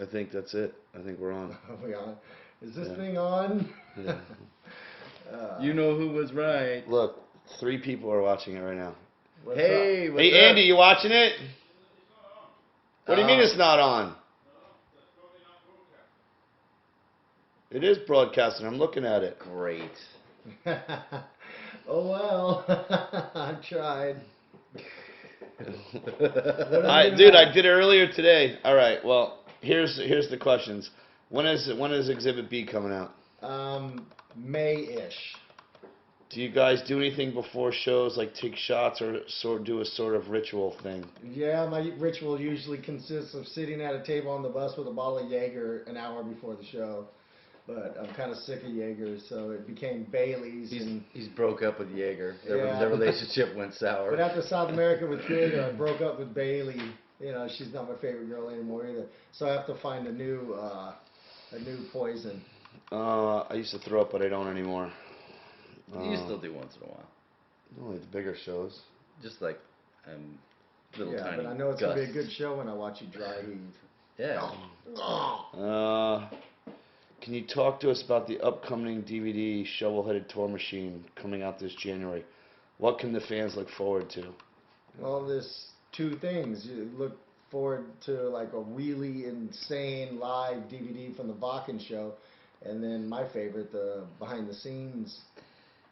I think that's it. I think we're on. Are we on? Is this thing on? Yeah. You know who was right. Look, 3 people are watching it right now. What's Hey, up? what's Hey, up? Andy, you watching it? What do you mean it's not on? It is broadcasting. I'm looking at it. Great. Oh well, I tried. Dude, I did it earlier today. All right. Well, here's the questions. When is Exhibit B coming out? May-ish. Do you guys do anything before shows, like take shots or do a sort of ritual thing? Yeah, my ritual usually consists of sitting at a table on the bus with a bottle of Jaeger an hour before the show. But I'm kind of sick of Jaeger, so it became Bailey's. He's broke up with Jaeger. Yeah. Their relationship went sour. But after South America with Jaeger, I broke up with Bailey. You know, she's not my favorite girl anymore either. So I have to find a new poison. I used to throw up, but I don't anymore. You still do once in a while. Only the bigger shows. Just like little Yeah, tiny but I know it's gusts. going to be a good show when I watch you dry heave. Yeah. Can you talk to us about the upcoming DVD Shovel-Headed Tour Machine coming out this January? What can the fans look forward to? Well, there's 2 things. You look forward to like a really insane live DVD from the Bakken show, and then my favorite, the behind the scenes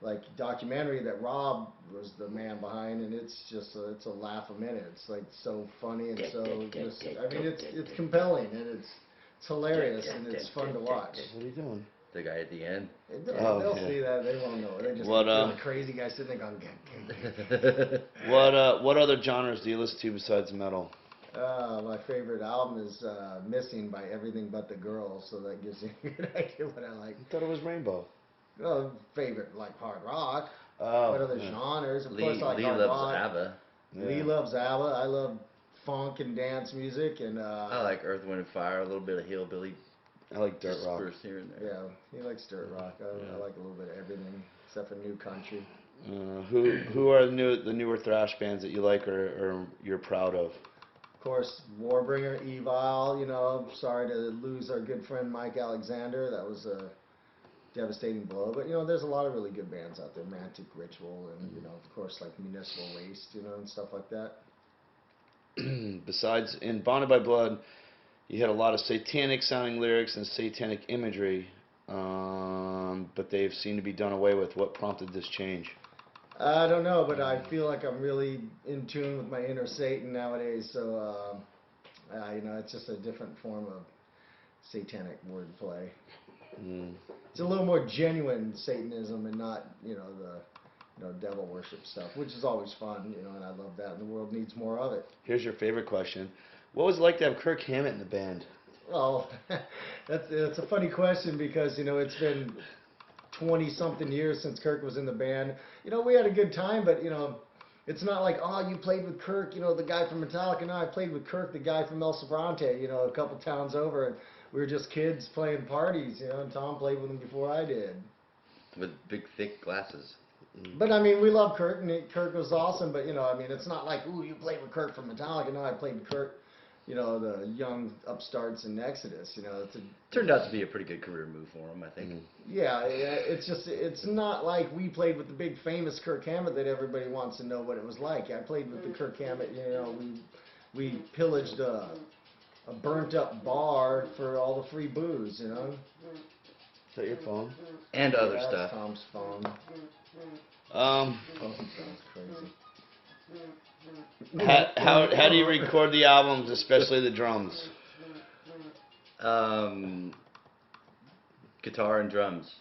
like documentary that Rob was the man behind, and it's just it's a laugh a minute. It's like so funny and so just, I mean it's compelling and it's hilarious and it's fun to watch. What are you doing? The guy at the end. They'll see that. They won't know. They just What, feel a crazy guy sitting there going, What other genres do you listen to besides metal? my favorite album is Missing by Everything But the Girls, so that gives you a good idea what I like. I thought it was Rainbow. Well, favorite like hard rock. Oh, What other yeah. genres? Of Lee course, I like hard loves rock. ABBA. Lee loves ABBA. I love funk and dance music, and I like Earth, Wind, and Fire. A little bit of hillbilly. I like dirt rock. Dispersed here and there. yeah, he likes dirt rock. I like a little bit of everything except for new country. Who are the newer thrash bands that you like or you're proud of? Of course, Warbringer, Evil. You know, sorry to lose our good friend Mike Alexander. That was a devastating blow. But you know, there's a lot of really good bands out there. Mantic Ritual, and you know, of course, like Municipal Waste, you know, and stuff like that. Besides, in Bonded by Blood, you had a lot of satanic sounding lyrics and satanic imagery, but they've seemed to be done away with. What prompted this change? I don't know, but I feel like I'm really in tune with my inner Satan nowadays. So, you know, it's just a different form of satanic wordplay. It's a little more genuine Satanism and not, you know, the devil worship stuff, which is always fun, you know, and I love that. And the world needs more of it. Here's your favorite question. What was it like to have Kirk Hammett in the band? Well, that's a funny question because, you know, it's been 20-something years since Kirk was in the band. You know, we had a good time, but, you know, it's not like, oh, you played with Kirk, you know, the guy from Metallica. No, I played with Kirk, the guy from El Sobrante, you know, a couple towns over. And we were just kids playing parties, you know, and Tom played with him before I did. With big, thick glasses. But, I mean, we love Kirk, and Kirk was awesome, but, you know, I mean, it's not like, ooh, you played with Kirk from Metallica. No, I played with Kirk, you know, the young upstarts in Exodus, you know. Turned out to be a pretty good career move for him, I think. Yeah, it's just, it's not like we played with the big famous Kirk Hammett that everybody wants to know what it was like. I played with the Kirk Hammett, you know, we pillaged a burnt up bar for all the free booze, you know. Is that your phone? And other That's stuff. Tom's phone. Um, Phone sounds crazy. how do you record the albums, especially the drums? Guitar and drums.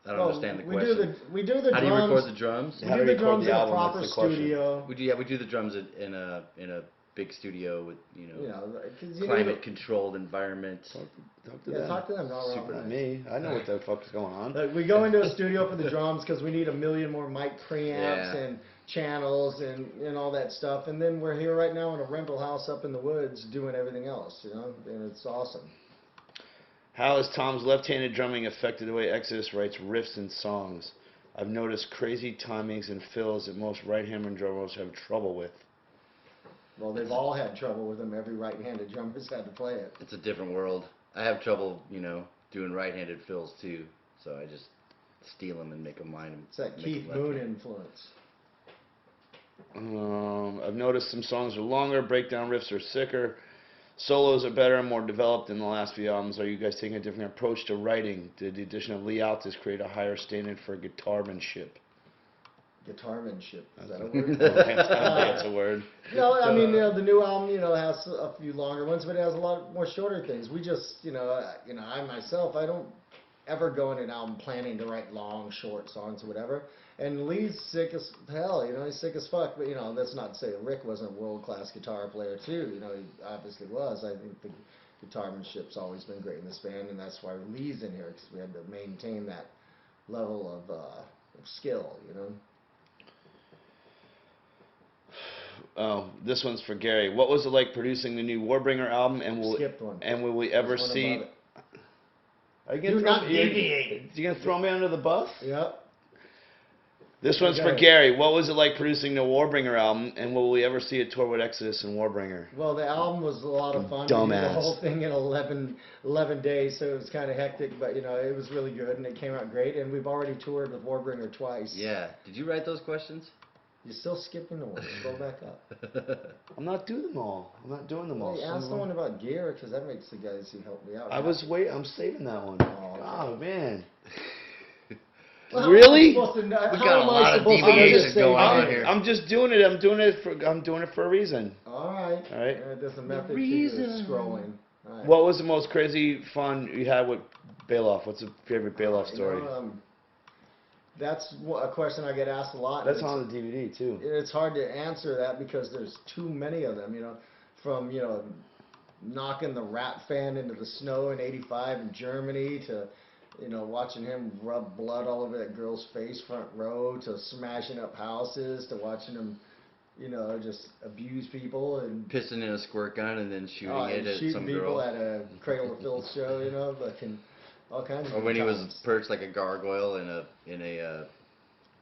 I don't understand the we question. We do the How drums. do you record the drums? We How do do you the record drums the in a album? proper That's the question. studio. We do the drums in a big studio with You know, 'cause you climate controlled environment. Talk to Yeah, them. talk to them. No, Super not me. I know what the fuck is going on. We go into a studio for the drums because we need a million more mic preamps Yeah. and channels and all that stuff. And then we're here right now in a rental house up in the woods doing everything else, you know, and it's awesome. How has Tom's left-handed drumming affected the way Exodus writes riffs and songs? I've noticed crazy timings and fills that most right-handed drummers have trouble with. Well, they've all had trouble with them. Every right-handed drummer's had to play it. It's a different world. I have trouble, doing right-handed fills too. So I just steal them and make them mine. It's that Keith Moon influence. I've noticed some songs are longer, breakdown riffs are sicker, solos are better and more developed in the last few albums. Are you guys taking a different approach to writing? Did the addition of Lee Altus create a higher standard for guitarmanship? Guitarmanship, is that a word? That's a word. No, I mean, the new album, has a few longer ones, but it has a lot more shorter things. We just, I myself, I don't ever go into an album planning to write long, short songs or whatever. And Lee's sick as hell, he's sick as fuck. But, that's not to say Rick wasn't a world-class guitar player, too. He obviously was. I think the guitarmanship's always been great in this band, and that's why Lee's in here, because we had to maintain that level of skill, Oh, this one's for Gary. What was it like producing the new Warbringer album, and will we ever see? Are you gonna throw me under the bus? Yep. This one's for Gary. What was it like producing the Warbringer album, and will we ever see a tour with Exodus and Warbringer? Well, the album was a lot of fun. Dumbass. We did the whole thing in 11 days, so it was kind of hectic, but it was really good, and it came out great. And we've already toured with Warbringer twice. Yeah. Did you write those questions? You're still skipping the one. Scroll back up. I'm not doing them all. Hey, ask the one about gear, because that makes the guys who help me out. I'm saving that one. Oh man. Well, Really? We got a lot of deviations going on here. I'm just doing it. I'm doing it for a reason. All right. All right. There's a method to the scrolling. All right. What was the most crazy fun you had with Bailout? What's your favorite Bailout story? That's a question I get asked a lot. That's on the DVD too. It's hard to answer that because there's too many of them. From knocking the Rat fan into the snow in '85 in Germany to watching him rub blood all over that girl's face front row, to smashing up houses, to watching him, just abuse people and pissing in a squirt gun and then shooting it at some people girl. at a Cradle of Filth show, fucking all kinds of. Or when he was perched like a gargoyle in a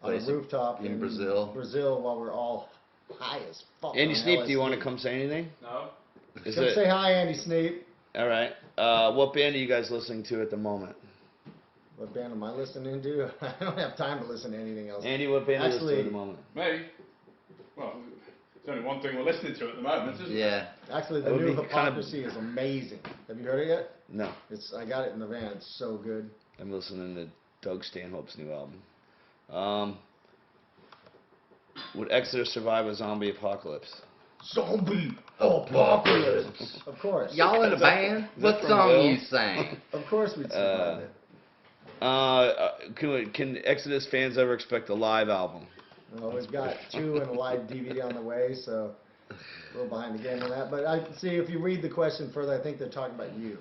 on a rooftop in Brazil. Brazil, while we're all high as fuck. Andy Sneap, do you want to come say anything? No. Come say hi, Andy Sneap. All right. What band are you guys listening to at the moment? What band am I listening to? I don't have time to listen to anything else. Andy, what band are you listening to at the moment? Me? Well, there's only one thing we're listening to at the moment, isn't Yeah. Actually, the new Hypocrisy is amazing. Have you heard it yet? No. I got it in the van. It's so good. I'm listening to Doug Stanhope's new album. Would Exodus survive a zombie apocalypse? Zombie apocalypse. Of course. Y'all in a band? What song you sang? Of course we'd survive it. Can Exodus fans ever expect a live album? Well, we've got 2 and a live DVD on the way, so a little behind the game on that. But I see, if you read the question further, I think they're talking about you,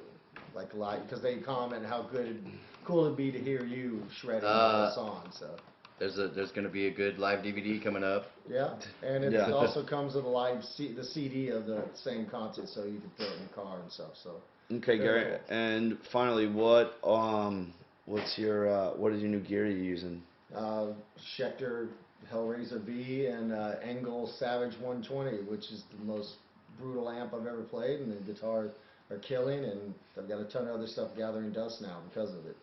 like live, because they comment how cool it'd be to hear you shredding the song. So there's going to be a good live DVD coming up. yeah, and it also comes with the CD of the same concert, so you can throw it in the car and stuff. So okay, Gary. Cool. And finally, what is your new gear you're using? Schecter Hellraiser V and Engel Savage 120, which is the most brutal amp I've ever played, and the guitars are killing, and I've got a ton of other stuff gathering dust now because of it.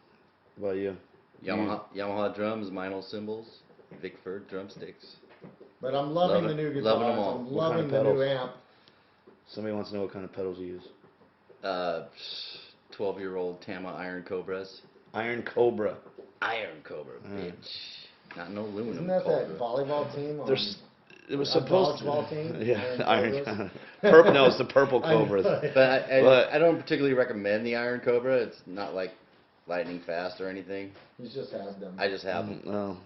What about you? Yamaha drums, Meinl cymbals, Vickford drumsticks. But I'm loving the new guitars. Loving them all. I'm loving the new amp. Somebody wants to know what kind of pedals you use. 12-year-old Tama Iron Cobras. Iron Cobra. Iron Cobra, bitch. Not no aluminum. Isn't that Cobra. that volleyball team? It was supposed to. Volleyball team? Yeah, Iron. Purple. No, it's the Purple Cobras. But I don't particularly recommend the Iron Cobra. It's not like lightning fast or anything. He just has them. I just have them. No.